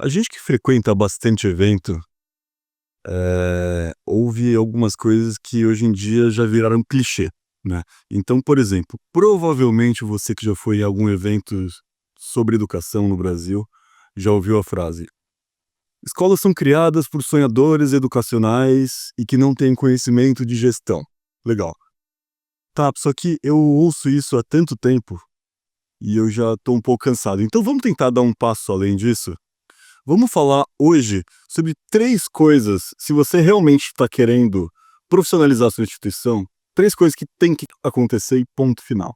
A gente que frequenta bastante evento, ouve algumas coisas que hoje em dia já viraram clichê, né. Então, por exemplo, provavelmente você que já foi em algum evento sobre educação no Brasil, já ouviu a frase: "Escolas são criadas por sonhadores educacionais e que não têm conhecimento de gestão". Legal. Tá, só que eu ouço isso há tanto tempo, e eu já tô um pouco cansado. Então vamos tentar dar um passo além disso? Vamos falar hoje sobre 3 coisas, se você realmente está querendo profissionalizar sua instituição, 3 coisas que tem que acontecer e ponto final.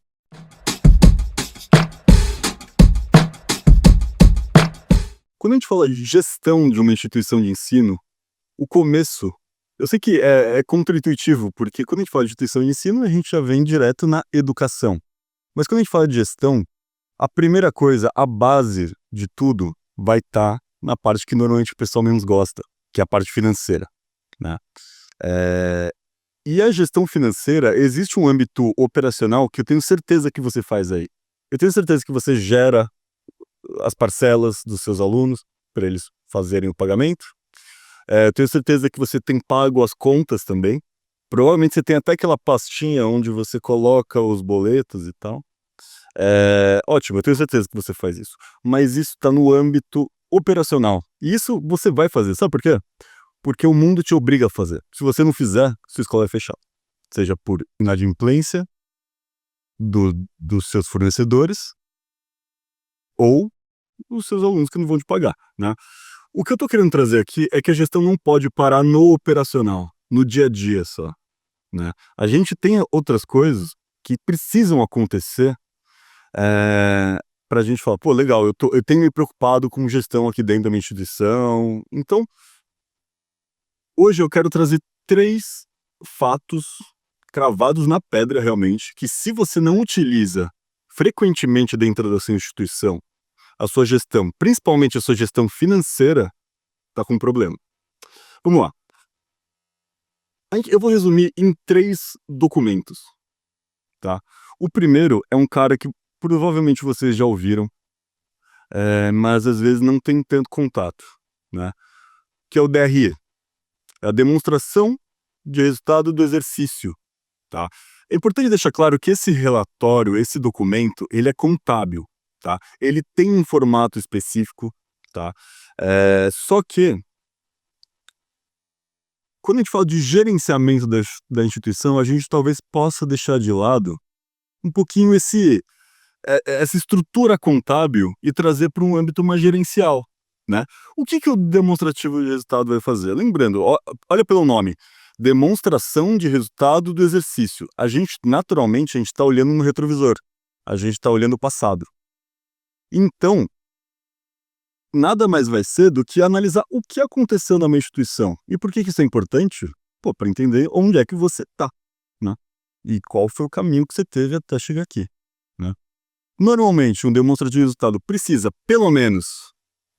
Quando a gente fala de gestão de uma instituição de ensino, o começo, eu sei que é contraintuitivo, porque quando a gente fala de instituição de ensino, a gente já vem direto na educação. Mas quando a gente fala de gestão, a primeira coisa, a base de tudo, vai estar na parte que normalmente o pessoal menos gosta, que é a parte financeira, né. Eh, e a gestão financeira, existe um âmbito operacional que eu tenho certeza que você faz aí. Eu tenho certeza que você gera as parcelas dos seus alunos, para eles fazerem o pagamento. Eu tenho certeza que você tem pago as contas também. Provavelmente você tem até aquela pastinha onde você coloca os boletos e tal. Ótimo, eu tenho certeza que você faz isso. Mas isso está no âmbito operacional. E isso você vai fazer, sabe por quê? Porque o mundo te obriga a fazer. Se você não fizer, sua escola vai fechar. Seja por inadimplência dos seus fornecedores ou os seus alunos que não vão te pagar, né. O que eu tô querendo trazer aqui é que a gestão não pode parar no operacional, no dia a dia só, né. A gente tem outras coisas que precisam acontecer, pra gente falar: "Pô, legal, eu tenho me preocupado com gestão aqui dentro da minha instituição". Então, hoje eu quero trazer 3 fatos cravados na pedra realmente, que se você não utiliza frequentemente dentro da sua instituição, a sua gestão, principalmente a sua gestão financeira, tá com problema. Vamos lá. Eu vou resumir em 3 documentos, tá. O primeiro é um cara que provavelmente vocês já ouviram, mas às vezes não tem tanto contato, né, que é o DRE, é a demonstração de resultado do exercício, tá. É importante deixar claro que esse relatório, esse documento, ele é contábil, tá. Ele tem um formato específico, tá. Só que quando a gente fala de gerenciamento da instituição, a gente talvez possa deixar de lado um pouquinho essa estrutura contábil e trazer para um âmbito mais gerencial, né. O que que o demonstrativo de resultado vai fazer? Lembrando, olha pelo nome, demonstração de resultado do exercício. Naturalmente, a gente está olhando no retrovisor, a gente está olhando o passado. Então, nada mais vai ser do que analisar o que aconteceu na minha instituição. E por que que isso é importante? Pô, para entender onde é que você está, né, e qual foi o caminho que você teve até chegar aqui, né. Normalmente, um demonstrativo de resultado precisa, pelo menos,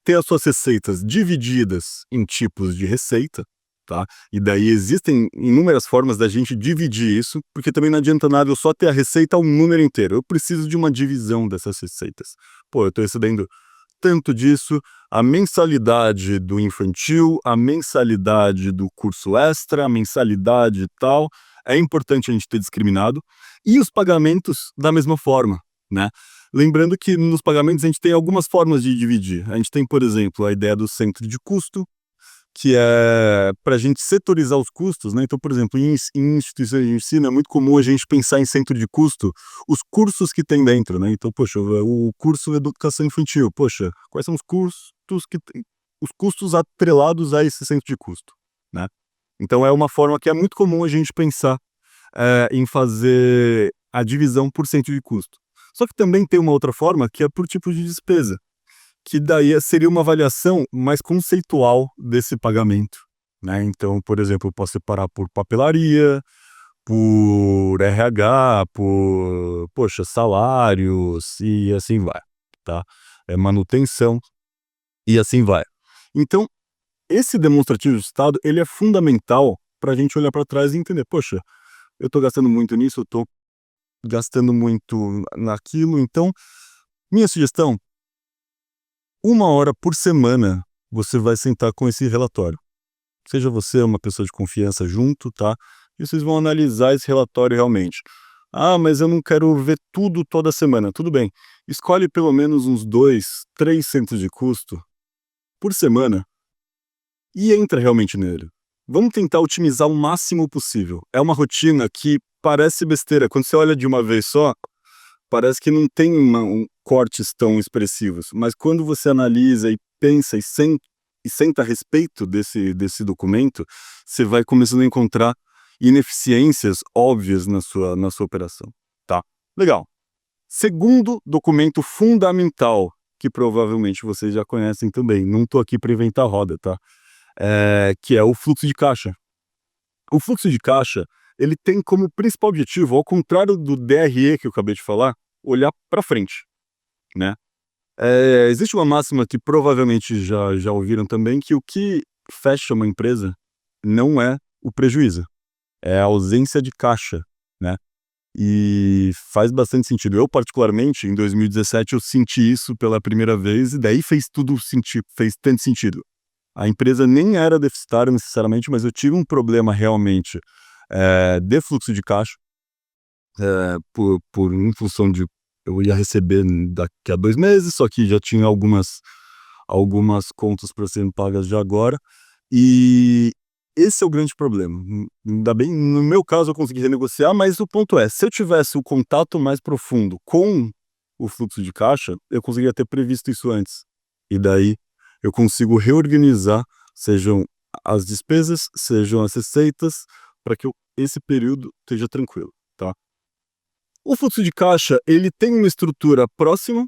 ter as suas receitas divididas em tipos de receita, tá? E daí existem inúmeras formas da gente dividir isso, porque também não adianta nada eu só ter a receita um número inteiro. Eu preciso de uma divisão dessas receitas. Pô, eu estou recebendo tanto disso, a mensalidade do infantil, a mensalidade do curso extra, a mensalidade e tal. É importante a gente ter discriminado. E os pagamentos da mesma forma, né? Lembrando que nos pagamentos a gente tem algumas formas de dividir. A gente tem, por exemplo, a ideia do centro de custo, que é para a gente setorizar os custos, né? Então, por exemplo, em instituições de ensino é muito comum a gente pensar em centro de custo os cursos que tem dentro, né? Então, poxa, o curso de educação infantil, poxa, quais são os custos que tem, os custos atrelados a esse centro de custo, né? Então, é uma forma que é muito comum a gente pensar em fazer a divisão por centro de custo. Só que também tem uma outra forma que é por tipo de despesa, que daí seria uma avaliação mais conceitual desse pagamento, né. Então, por exemplo, eu posso separar por papelaria, por RH, por, poxa, salários e assim vai, tá. Manutenção e assim vai. Então, esse demonstrativo de estado, ele é fundamental para a gente olhar para trás e entender: "Poxa, eu estou gastando muito nisso, eu estou gastando muito naquilo", então minha sugestão, 1 hora por semana você vai sentar com esse relatório. Seja você uma pessoa de confiança junto, tá? E vocês vão analisar esse relatório realmente. Ah, mas eu não quero ver tudo toda semana. Tudo bem. Escolhe pelo menos uns 2, 3 centros de custo por semana e entra realmente nele. Vamos tentar otimizar o máximo possível. É uma rotina que parece besteira. Quando você olha de uma vez só, parece que não tem cortes tão expressivos. Mas quando você analisa e pensa e senta a respeito desse documento, você vai começando a encontrar ineficiências óbvias na sua operação. Tá? Legal. Segundo documento fundamental, que provavelmente vocês já conhecem também, não estou aqui para inventar roda, tá? Que é o fluxo de caixa. O fluxo de caixa, ele tem como principal objetivo, ao contrário do DRE que eu acabei de falar, olhar para frente, né? Existe uma máxima que provavelmente já ouviram também, que o que fecha uma empresa não é o prejuízo, é a ausência de caixa, né? E faz bastante sentido. Eu, particularmente, em 2017, eu senti isso pela primeira vez e daí fez tanto sentido. A empresa nem era deficitária necessariamente, mas eu tive um problema realmente de fluxo de caixa, em função de eu ia receber daqui a 2 meses, só que já tinha algumas contas para serem pagas já agora, e esse é o grande problema. Ainda bem, no meu caso eu consegui renegociar, mas o ponto é, se eu tivesse o contato mais profundo com o fluxo de caixa, eu conseguiria ter previsto isso antes. E daí eu consigo reorganizar, sejam as despesas, sejam as receitas, para que esse período esteja tranquilo, tá? O fluxo de caixa, ele tem uma estrutura próxima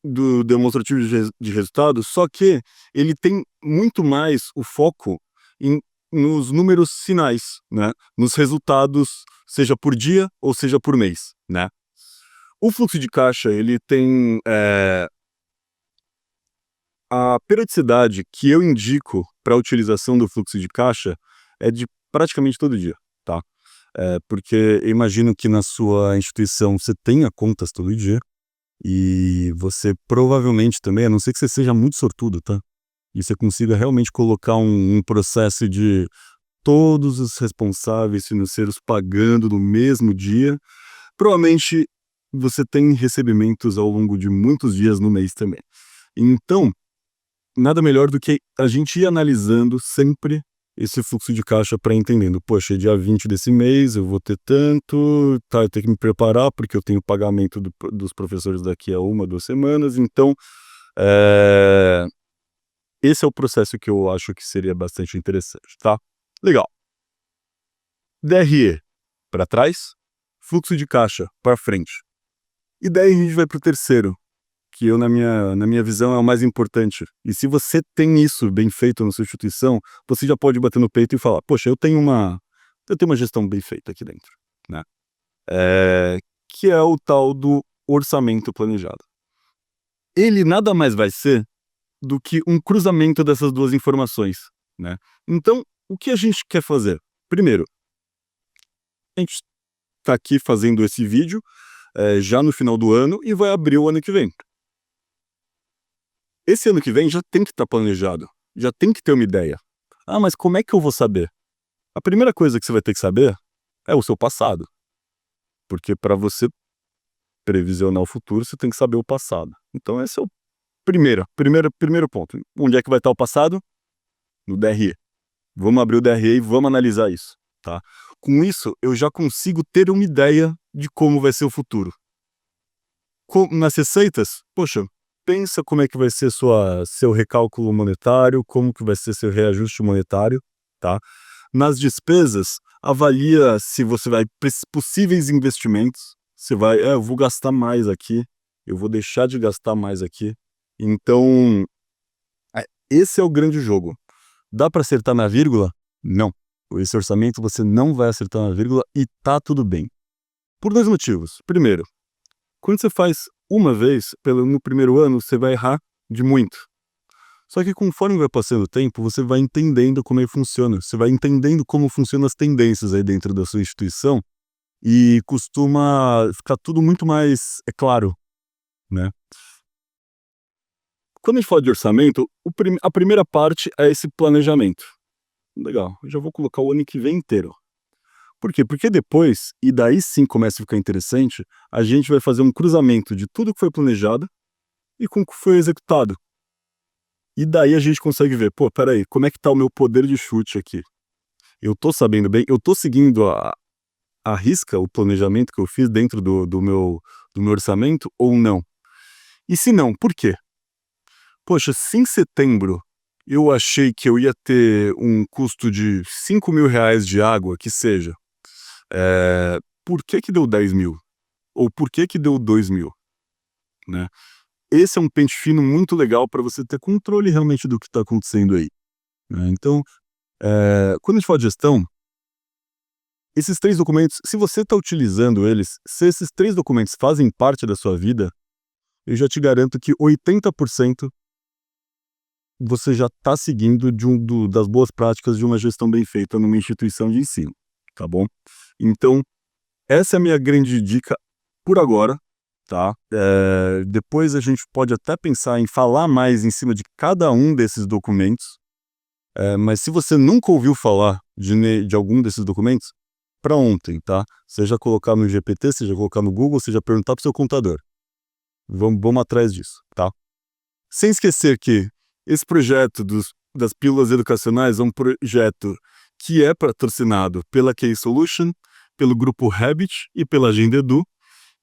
do demonstrativo de resultados, só que ele tem muito mais o foco nos números finais, né? Nos resultados, seja por dia ou seja por mês, né? O fluxo de caixa, ele tem a periodicidade que eu indico para a utilização do fluxo de caixa é de praticamente todo dia, tá? Porque eu imagino que na sua instituição você tenha contas todo dia, e você provavelmente também, a não ser que você seja muito sortudo, tá? E você consiga realmente colocar um processo de todos os responsáveis financeiros pagando no mesmo dia, provavelmente você tem recebimentos ao longo de muitos dias no mês também. Então, nada melhor do que a gente ir analisando sempre esse fluxo de caixa para entendendo, poxa, dia 20 desse mês eu vou ter tanto, tá, eu tenho que me preparar porque eu tenho pagamento dos professores daqui a 1, 2 semanas, então esse é o processo que eu acho que seria bastante interessante, tá? Legal. DRE para trás, fluxo de caixa para frente. E daí a gente vai para o terceiro, que na minha visão é o mais importante. E se você tem isso bem feito na sua instituição, você já pode bater no peito e falar, poxa, eu tenho uma gestão bem feita aqui dentro, né? Que é o tal do orçamento planejado. Ele nada mais vai ser do que um cruzamento dessas duas informações, né? Então, o que a gente quer fazer? Primeiro, a gente está aqui fazendo esse vídeo já no final do ano e vai abrir o ano que vem. Esse ano que vem já tem que estar planejado, já tem que ter uma ideia. Ah, mas como é que eu vou saber? A primeira coisa que você vai ter que saber é o seu passado. Porque para você previsionar o futuro, você tem que saber o passado. Então esse é o primeiro ponto. Onde é que vai estar o passado? No DRE. Vamos abrir o DRE e vamos analisar isso, tá? Com isso, eu já consigo ter uma ideia de como vai ser o futuro. Nas receitas, poxa, pensa como é que vai ser seu recálculo monetário, como que vai ser seu reajuste monetário, tá? Nas despesas, avalia se você vai possíveis investimentos, você vai, eu vou gastar mais aqui, eu vou deixar de gastar mais aqui. Então, esse é o grande jogo. Dá para acertar na vírgula? Não. Esse orçamento você não vai acertar na vírgula e tá tudo bem. Por 2 motivos. Primeiro, quando você faz uma vez, no primeiro ano, você vai errar de muito. Só que conforme vai passando o tempo, você vai entendendo como é que funciona. Você vai entendendo como funcionam as tendências aí dentro da sua instituição e costuma ficar tudo muito mais claro, né? quando a gente fala de orçamento, a primeira parte é esse planejamento. Legal, eu já vou colocar o ano que vem inteiro. Por quê? Porque depois, e daí sim começa a ficar interessante, a gente vai fazer um cruzamento de tudo que foi planejado e com o que foi executado. E daí a gente consegue ver, pô, peraí, como é que tá o meu poder de chute aqui? Eu tô sabendo bem, eu tô seguindo a risca o planejamento que eu fiz dentro do meu orçamento ou não? E se não, por quê? Poxa, se em setembro eu achei que eu ia ter um custo de R$ 5.000 de água, que seja, por que que deu 10.000? Ou por que que deu 2.000, né? Esse é um pente fino muito legal para você ter controle realmente do que está acontecendo aí, né? Então, quando a gente fala de gestão, esses 3 documentos, se você está utilizando eles, se esses 3 documentos fazem parte da sua vida, eu já te garanto que 80% você já está seguindo das boas práticas de uma gestão bem feita numa instituição de ensino, tá bom? Então, essa é a minha grande dica por agora, tá? Depois a gente pode até pensar em falar mais em cima de cada um desses documentos, mas se você nunca ouviu falar de algum desses documentos, para ontem, tá? Seja colocar no GPT, seja colocar no Google, seja perguntar para o seu contador. Vamos atrás disso, tá? Sem esquecer que esse projeto das pílulas educacionais é um projeto que é patrocinado pela Key Solution, pelo Grupo Habit e pela Agenda Edu,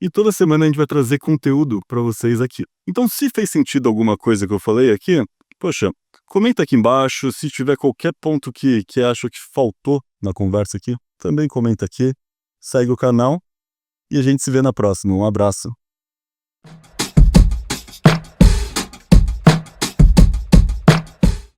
e toda semana a gente vai trazer conteúdo para vocês aqui. Então, se fez sentido alguma coisa que eu falei aqui, poxa, comenta aqui embaixo. Se tiver qualquer ponto que acha que faltou na conversa aqui, também comenta aqui, segue o canal e a gente se vê na próxima. Um abraço.